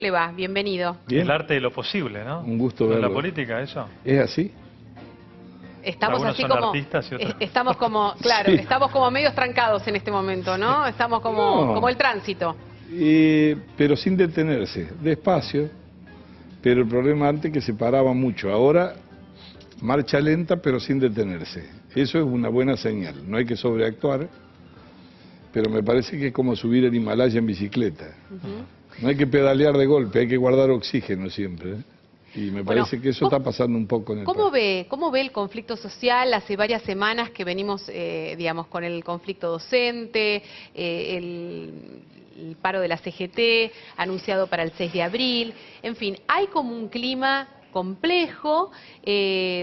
Le va, bienvenido. Bien. El arte de lo posible, ¿no? Un gusto ¿En verlo. la política eso? ¿Es así? Estamos Algunos así son como, artistas y otros no. estamos como, claro, Sí. estamos como medios trancados en este momento, ¿no? Estamos No. como el tránsito. Pero sin detenerse, despacio. Pero el problema antes que se paraba mucho. Ahora, marcha lenta pero sin detenerse. Eso es una buena señal. No hay que sobreactuar, pero me parece que es como subir el Himalaya en bicicleta. No hay que pedalear de golpe, hay que guardar oxígeno siempre, ¿eh? Y me parece que eso está pasando un poco en el país. ¿Cómo ve el conflicto social? Hace varias semanas que venimos, digamos, con el conflicto docente, el paro de la CGT, anunciado para el 6 de abril. En fin, hay como un clima complejo,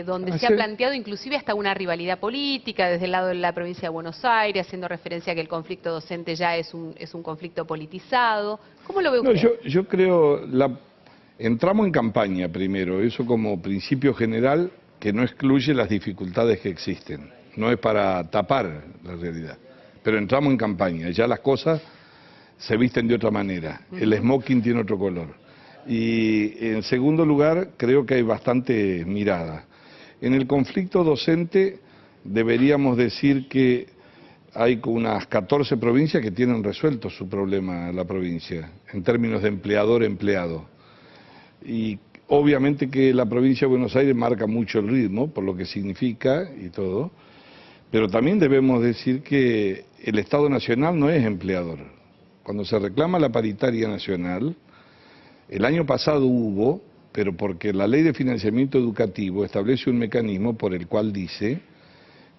donde se ha planteado inclusive hasta una rivalidad política desde el lado de la provincia de Buenos Aires, haciendo referencia a que el conflicto docente ya es un conflicto politizado. ¿Cómo lo ve usted? No, yo creo, entramos en campaña primero, eso como principio general que no excluye las dificultades que existen, no es para tapar la realidad, pero entramos en campaña, ya las cosas se visten de otra manera, el smoking tiene otro color. Y en segundo lugar, creo que hay bastante mirada. En el conflicto docente deberíamos decir que hay unas 14 provincias que tienen resuelto su problema, la provincia, en términos de empleador-empleado. Y obviamente que la provincia de Buenos Aires marca mucho el ritmo, por lo que significa y todo, pero también debemos decir que el Estado Nacional no es empleador. Cuando se reclama la paritaria nacional, el año pasado hubo, pero porque la Ley de Financiamiento Educativo establece un mecanismo por el cual dice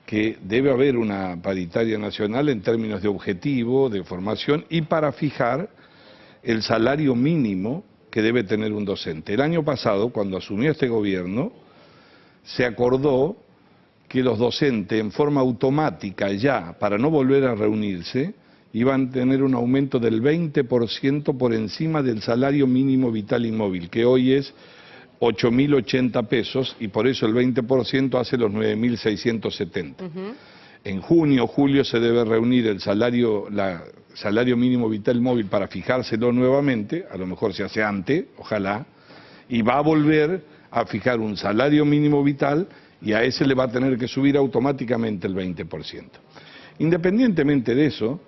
que debe haber una paritaria nacional en términos de objetivo, de formación y para fijar el salario mínimo que debe tener un docente. El año pasado, cuando asumió este gobierno, se acordó que los docentes en forma automática ya, para no volver a reunirse, iban a tener un aumento del 20% por encima del salario mínimo vital y móvil, que hoy es 8.080 pesos, y por eso el 20% hace los 9.670. En junio, julio se debe reunir el salario mínimo vital y móvil para fijárselo nuevamente, a lo mejor se hace antes, ojalá, y va a volver a fijar un salario mínimo vital y a ese le va a tener que subir automáticamente el 20%. Independientemente de eso,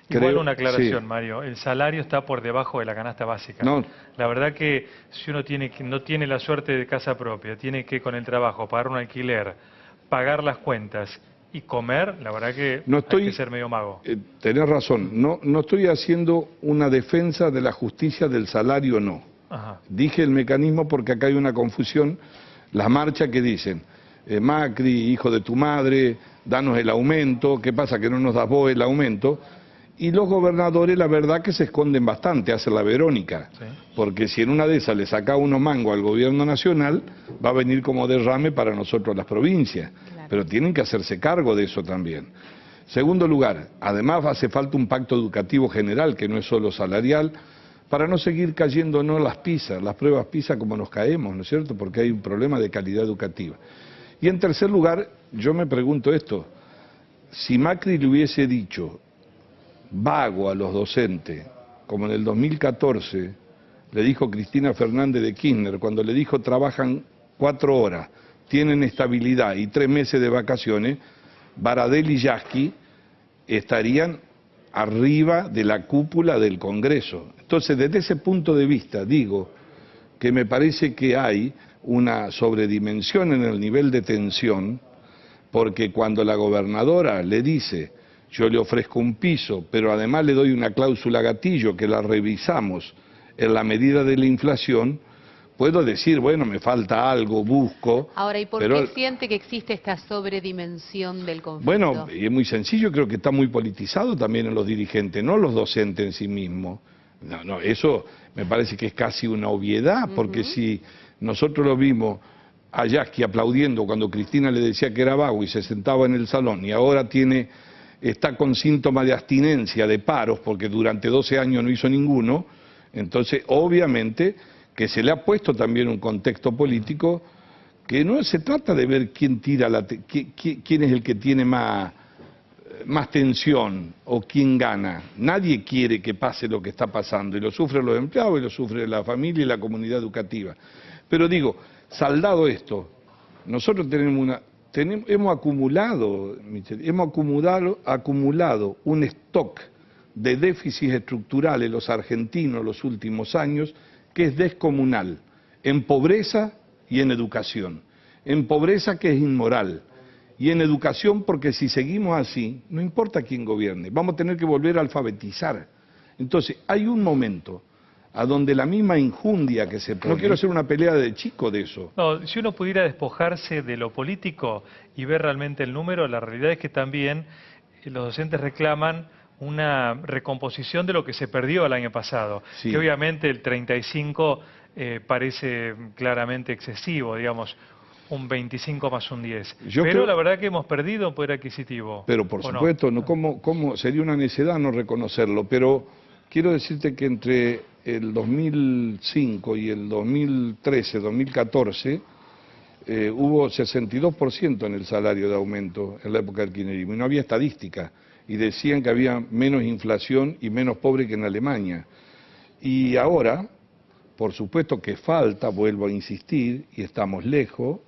igual una aclaración, sí. Mario, el salario está por debajo de la canasta básica. No. La verdad que si uno no tiene la suerte de casa propia, tiene que con el trabajo pagar un alquiler, pagar las cuentas y comer, la verdad que hay que ser medio mago. Tenés razón, no estoy haciendo una defensa de la justicia del salario, no. Ajá. Dije el mecanismo porque acá hay una confusión, las marchas que dicen, Macri, hijo de tu madre, danos el aumento, ¿qué pasa que no nos das vos el aumento? Y los gobernadores, la verdad que se esconden bastante, hace la Verónica, sí. Porque si en una de esas le saca unos mangos al gobierno nacional, va a venir como derrame para nosotros las provincias. Claro. Pero tienen que hacerse cargo de eso también. Segundo lugar, además hace falta un pacto educativo general, que no es solo salarial, para no seguir cayéndonos las pruebas PISA como nos caemos, ¿no es cierto? Porque hay un problema de calidad educativa. Y en tercer lugar, yo me pregunto esto, si Macri le hubiese dicho vago a los docentes, como en el 2014 le dijo Cristina Fernández de Kirchner, cuando le dijo trabajan 4 horas, tienen estabilidad y 3 meses de vacaciones, Baradel y Yasky estarían arriba de la cúpula del Congreso. Entonces, desde ese punto de vista, digo que me parece que hay una sobredimensión en el nivel de tensión, porque cuando la gobernadora le dice yo le ofrezco un piso, pero además le doy una cláusula gatillo que la revisamos en la medida de la inflación, puedo decir, bueno, me falta algo, busco. Ahora, ¿y por qué siente que existe esta sobredimensión del conflicto? Bueno, y es muy sencillo, creo que está muy politizado también en los dirigentes, no los docentes en sí mismos. No, eso me parece que es casi una obviedad, porque si nosotros lo vimos a Yasky aplaudiendo cuando Cristina le decía que era vago y se sentaba en el salón, y ahora está con síntomas de abstinencia, de paros, porque durante 12 años no hizo ninguno, entonces obviamente que se le ha puesto también un contexto político que no se trata de ver quién tira quién es el que tiene más más tensión o quién gana. Nadie quiere que pase lo que está pasando, y lo sufren los empleados, y lo sufre la familia y la comunidad educativa. Pero digo, saldado esto, nosotros hemos acumulado un stock de déficits estructurales los argentinos los últimos años, que es descomunal, en pobreza y en educación. En pobreza, que es inmoral, y en educación, porque si seguimos así, no importa quién gobierne, vamos a tener que volver a alfabetizar. Entonces, hay un momento a donde la misma injundia que se pone... No quiero hacer una pelea de chico de eso. No, si uno pudiera despojarse de lo político y ver realmente el número, la realidad es que también los docentes reclaman una recomposición de lo que se perdió el año pasado, sí. Que obviamente el 35 parece claramente excesivo, digamos, un 25 más un 10. Pero la verdad que hemos perdido poder adquisitivo. Pero por supuesto, no, ¿cómo sería una necedad no reconocerlo? Pero quiero decirte que entre el 2005 y el 2013, 2014, hubo 62% en el salario de aumento en la época del kirchnerismo, y no había estadística, y decían que había menos inflación y menos pobre que en Alemania. Y ahora, por supuesto que falta, vuelvo a insistir, y estamos lejos,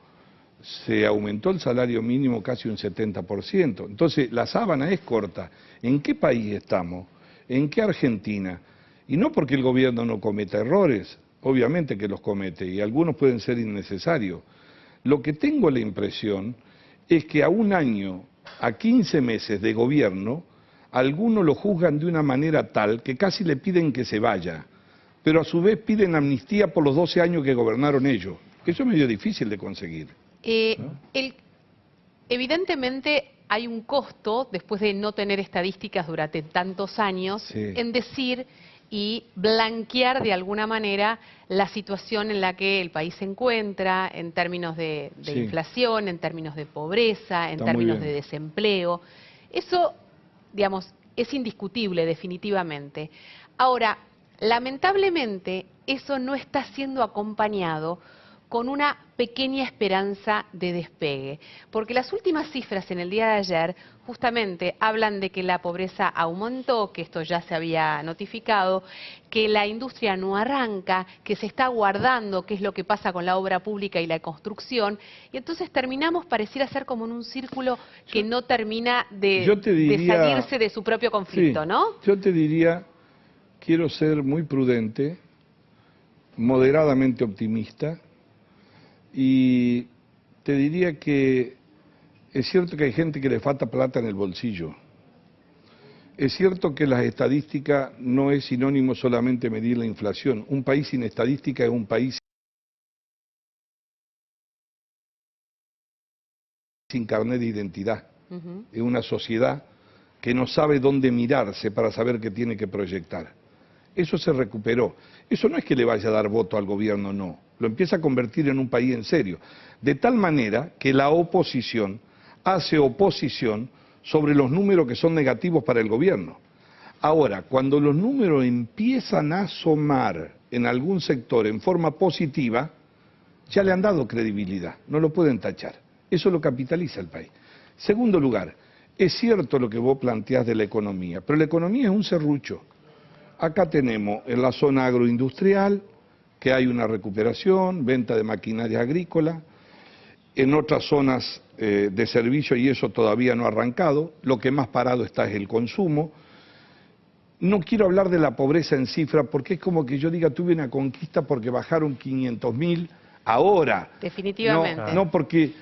se aumentó el salario mínimo casi un 70%. Entonces, la sábana es corta. ¿En qué país estamos? ¿En qué Argentina? Y no porque el gobierno no cometa errores, obviamente que los comete, y algunos pueden ser innecesarios. Lo que tengo la impresión es que a un año, a 15 meses de gobierno, algunos lo juzgan de una manera tal que casi le piden que se vaya, pero a su vez piden amnistía por los 12 años que gobernaron ellos. Eso es medio difícil de conseguir. ¿No? Evidentemente hay un costo, después de no tener estadísticas durante tantos años, sí, en decir y blanquear de alguna manera la situación en la que el país se encuentra en términos de sí, inflación, en términos de pobreza, en términos de desempleo. Eso, digamos, es indiscutible definitivamente. Ahora, lamentablemente, eso no está siendo acompañado con una pequeña esperanza de despegue, porque las últimas cifras en el día de ayer justamente hablan de que la pobreza aumentó, que esto ya se había notificado, que la industria no arranca, que se está guardando qué es lo que pasa con la obra pública y la construcción, y entonces terminamos, pareciera ser como en un círculo que no termina de salirse de su propio conflicto, sí, ¿no? Yo te diría, quiero ser muy prudente, moderadamente optimista, y te diría que es cierto que hay gente que le falta plata en el bolsillo. Es cierto que las estadísticas no es sinónimo solamente medir la inflación. Un país sin estadística es un país sin carnet de identidad. Es una sociedad que no sabe dónde mirarse para saber qué tiene que proyectar. Eso se recuperó. Eso no es que le vaya a dar voto al gobierno, no. Lo empieza a convertir en un país en serio. De tal manera que la oposición hace oposición sobre los números que son negativos para el gobierno. Ahora, cuando los números empiezan a asomar en algún sector en forma positiva, ya le han dado credibilidad, no lo pueden tachar. Eso lo capitaliza el país. Segundo lugar, es cierto lo que vos planteás de la economía, pero la economía es un serrucho. Acá tenemos en la zona agroindustrial que hay una recuperación, venta de maquinaria agrícola, en otras zonas de servicio, y eso todavía no ha arrancado, lo que más parado está es el consumo. No quiero hablar de la pobreza en cifra, porque es como que yo diga, tuve una conquista porque bajaron 500.000 ahora. Definitivamente. No, porque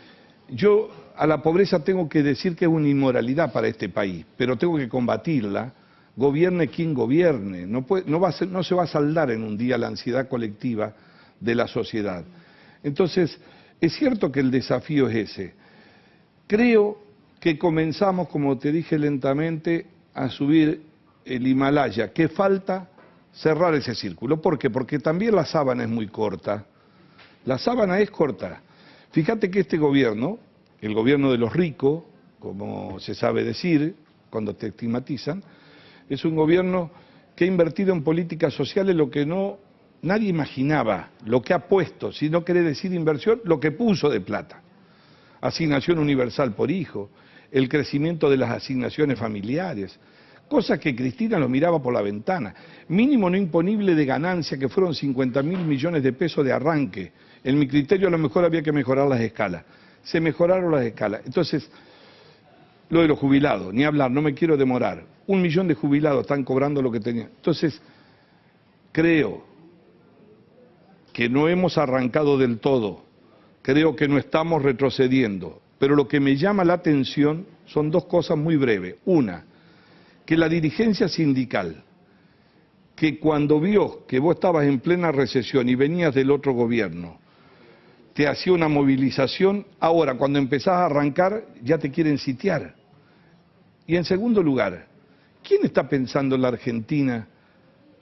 yo a la pobreza tengo que decir que es una inmoralidad para este país, pero tengo que combatirla. Gobierne quien gobierne, no se va a saldar en un día la ansiedad colectiva de la sociedad. Entonces, es cierto que el desafío es ese. Creo que comenzamos, como te dije lentamente, a subir el Himalaya. ¿Qué falta? Cerrar ese círculo. ¿Por qué? Porque también la sábana es muy corta. La sábana es corta. Fíjate que este gobierno, el gobierno de los ricos, como se sabe decir cuando te estigmatizan, es un gobierno que ha invertido en políticas sociales lo que nadie imaginaba, lo que ha puesto, si no quiere decir inversión, lo que puso de plata. Asignación universal por hijo, el crecimiento de las asignaciones familiares, cosas que Cristina lo miraba por la ventana. Mínimo no imponible de ganancia, que fueron 50.000 millones de pesos de arranque. En mi criterio a lo mejor había que mejorar las escalas. Se mejoraron las escalas. Entonces, lo de los jubilados, ni hablar, no me quiero demorar. 1 millón de jubilados están cobrando lo que tenían. Entonces, creo que no hemos arrancado del todo, creo que no estamos retrocediendo, pero lo que me llama la atención son dos cosas muy breves. Una, que la dirigencia sindical, que cuando vio que vos estabas en plena recesión y venías del otro gobierno, te hacía una movilización, ahora cuando empezás a arrancar ya te quieren sitiar. Y en segundo lugar, ¿quién está pensando en la Argentina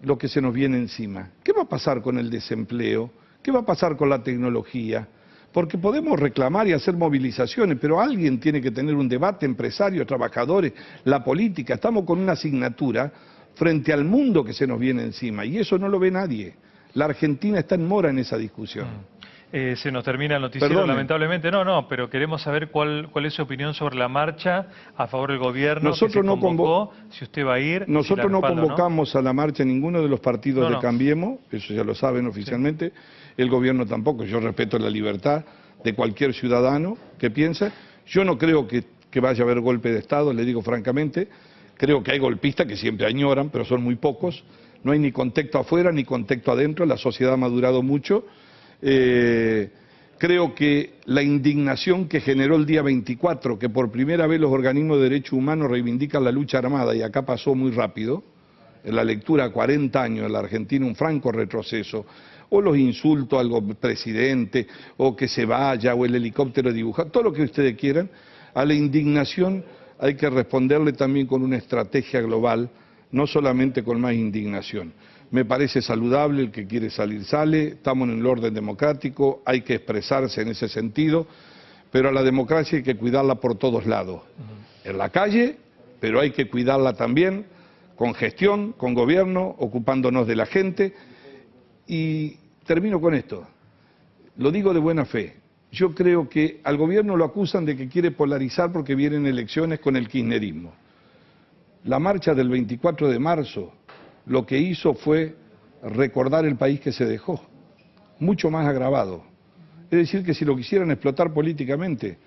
lo que se nos viene encima? ¿Qué va a pasar con el desempleo? ¿Qué va a pasar con la tecnología? Porque podemos reclamar y hacer movilizaciones, pero alguien tiene que tener un debate, empresarios, trabajadores, la política. Estamos con una asignatura frente al mundo que se nos viene encima, y eso no lo ve nadie. La Argentina está en mora en esa discusión. Se nos termina el noticiero, Perdone. Lamentablemente. No, pero queremos saber cuál es su opinión sobre la marcha a favor del gobierno Nosotros que se no convocó, si usted va a ir. Nosotros si la no respalda, convocamos a la marcha ninguno de los partidos No. de Cambiemos, eso ya lo saben oficialmente, el gobierno tampoco. Yo respeto la libertad de cualquier ciudadano que piensa. Yo no creo que vaya a haber golpe de Estado, le digo francamente. Creo que hay golpistas que siempre añoran, pero son muy pocos. No hay ni contexto afuera ni contexto adentro, la sociedad ha madurado mucho. Creo que la indignación que generó el día 24, que por primera vez los organismos de derechos humanos reivindican la lucha armada, y acá pasó muy rápido, en la lectura a 40 años en la Argentina, un franco retroceso, o los insultos al presidente, o que se vaya, o el helicóptero dibujado, todo lo que ustedes quieran. A la indignación hay que responderle también con una estrategia global, no solamente con más indignación. Me parece saludable, el que quiere salir sale, estamos en el orden democrático, hay que expresarse en ese sentido, pero a la democracia hay que cuidarla por todos lados. En la calle, pero hay que cuidarla también con gestión, con gobierno, ocupándonos de la gente. Y termino con esto, lo digo de buena fe. Yo creo que al gobierno lo acusan de que quiere polarizar porque vienen elecciones con el kirchnerismo. La marcha del 24 de marzo lo que hizo fue recordar el país que se dejó, mucho más agravado. Es decir, que si lo quisieran explotar políticamente,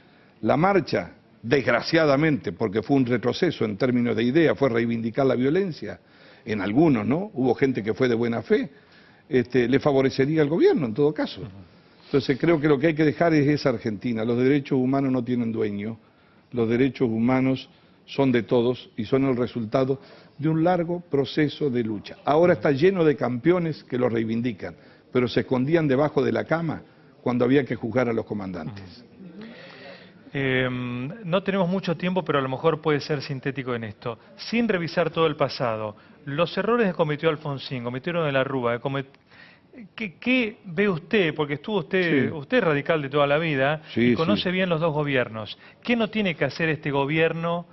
la marcha, desgraciadamente, porque fue un retroceso en términos de idea, fue reivindicar la violencia, en algunos, ¿no? Hubo gente que fue de buena fe, le favorecería al gobierno en todo caso. Entonces creo que lo que hay que dejar es esa Argentina. Los derechos humanos no tienen dueño, los derechos humanos son de todos y son el resultado de un largo proceso de lucha. Ahora está lleno de campeones que lo reivindican, pero se escondían debajo de la cama cuando había que juzgar a los comandantes. No tenemos mucho tiempo, pero a lo mejor puede ser sintético en esto. Sin revisar todo el pasado, los errores que cometió Alfonsín, cometieron de la Rúa, ¿qué ve usted? Porque estuvo usted es radical de toda la vida y conoce bien los dos gobiernos. ¿Qué no tiene que hacer este gobierno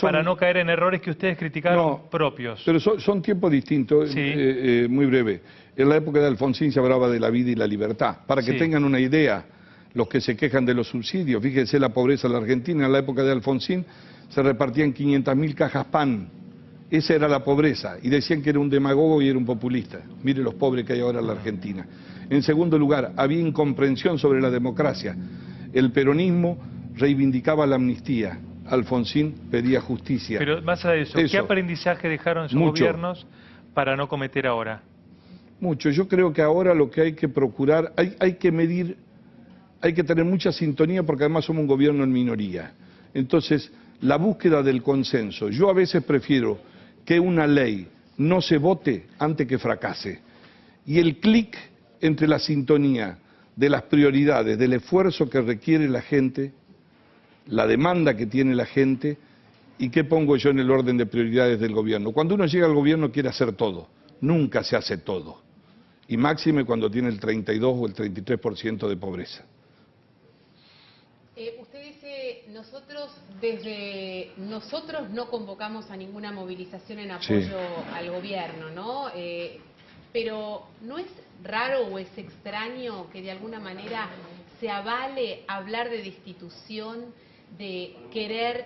para no caer en errores que ustedes criticaron propios? Pero son tiempos distintos, muy breve. En la época de Alfonsín se hablaba de la vida y la libertad. Para que tengan una idea, los que se quejan de los subsidios, fíjense la pobreza en la Argentina, en la época de Alfonsín se repartían 500.000 cajas pan. Esa era la pobreza, y decían que era un demagogo y era un populista. Mire los pobres que hay ahora en la Argentina. En segundo lugar, había incomprensión sobre la democracia. El peronismo reivindicaba la amnistía, Alfonsín pedía justicia. Pero más allá de eso, ¿qué aprendizaje dejaron sus gobiernos para no cometer ahora? Mucho. Yo creo que ahora lo que hay que procurar, hay que medir, hay que tener mucha sintonía porque además somos un gobierno en minoría. Entonces, la búsqueda del consenso. Yo a veces prefiero que una ley no se vote antes que fracase. Y el clic entre la sintonía de las prioridades, del esfuerzo que requiere la gente, la demanda que tiene la gente, y qué pongo yo en el orden de prioridades del gobierno. Cuando uno llega al gobierno quiere hacer todo, nunca se hace todo. Y máxime cuando tiene el 32 o el 33% de pobreza. Usted dice, nosotros no convocamos a ninguna movilización en apoyo al gobierno, ¿no? Pero ¿no es raro o es extraño que de alguna manera se avale hablar de destitución, de querer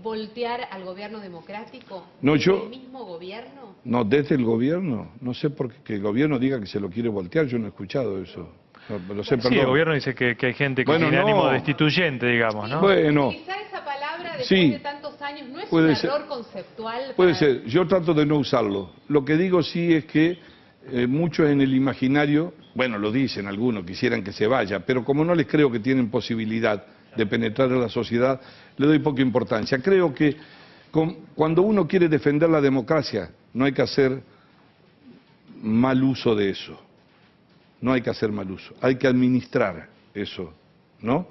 voltear al gobierno democrático? No, ¿Desde el mismo gobierno? No, desde el gobierno. No sé por qué que el gobierno diga que se lo quiere voltear, yo no he escuchado eso. No, lo sé, sí, el gobierno dice que hay gente que tiene ánimo destituyente, digamos, ¿no? Bueno, utilizar esa palabra después de tantos años no es puede un ser, error conceptual. Puede ser, yo trato de no usarlo. Lo que digo sí es que muchos en el imaginario, bueno, lo dicen algunos, quisieran que se vaya, pero como no les creo que tienen posibilidad de penetrar en la sociedad, le doy poca importancia. Creo que cuando uno quiere defender la democracia, no hay que hacer mal uso de eso. No hay que hacer mal uso, hay que administrar eso, ¿no?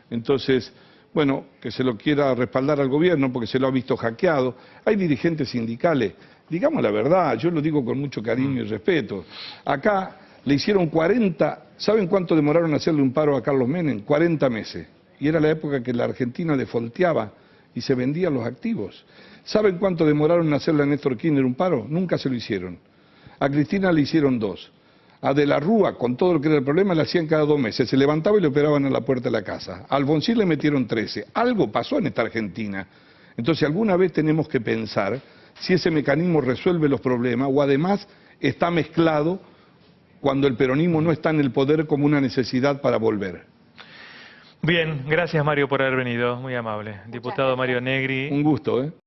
Entonces, bueno, que se lo quiera respaldar al gobierno porque se lo ha visto hackeado. Hay dirigentes sindicales, digamos la verdad, yo lo digo con mucho cariño y respeto. Acá le hicieron 40, ¿saben cuánto demoraron en hacerle un paro a Carlos Menem? 40 meses. Y era la época que la Argentina defolteaba y se vendían los activos. ¿Saben cuánto demoraron en hacerle a Néstor Kirchner un paro? Nunca se lo hicieron. A Cristina le hicieron 2. A De la Rúa, con todo lo que era el problema, le hacían cada 2 meses. Se levantaba y le operaban a la puerta de la casa. A Alfonsín le metieron 13. Algo pasó en esta Argentina. Entonces, alguna vez tenemos que pensar si ese mecanismo resuelve los problemas o además está mezclado cuando el peronismo no está en el poder como una necesidad para volver. Bien, gracias Mario por haber venido, muy amable. Diputado Mario Negri. Un gusto, ¿eh?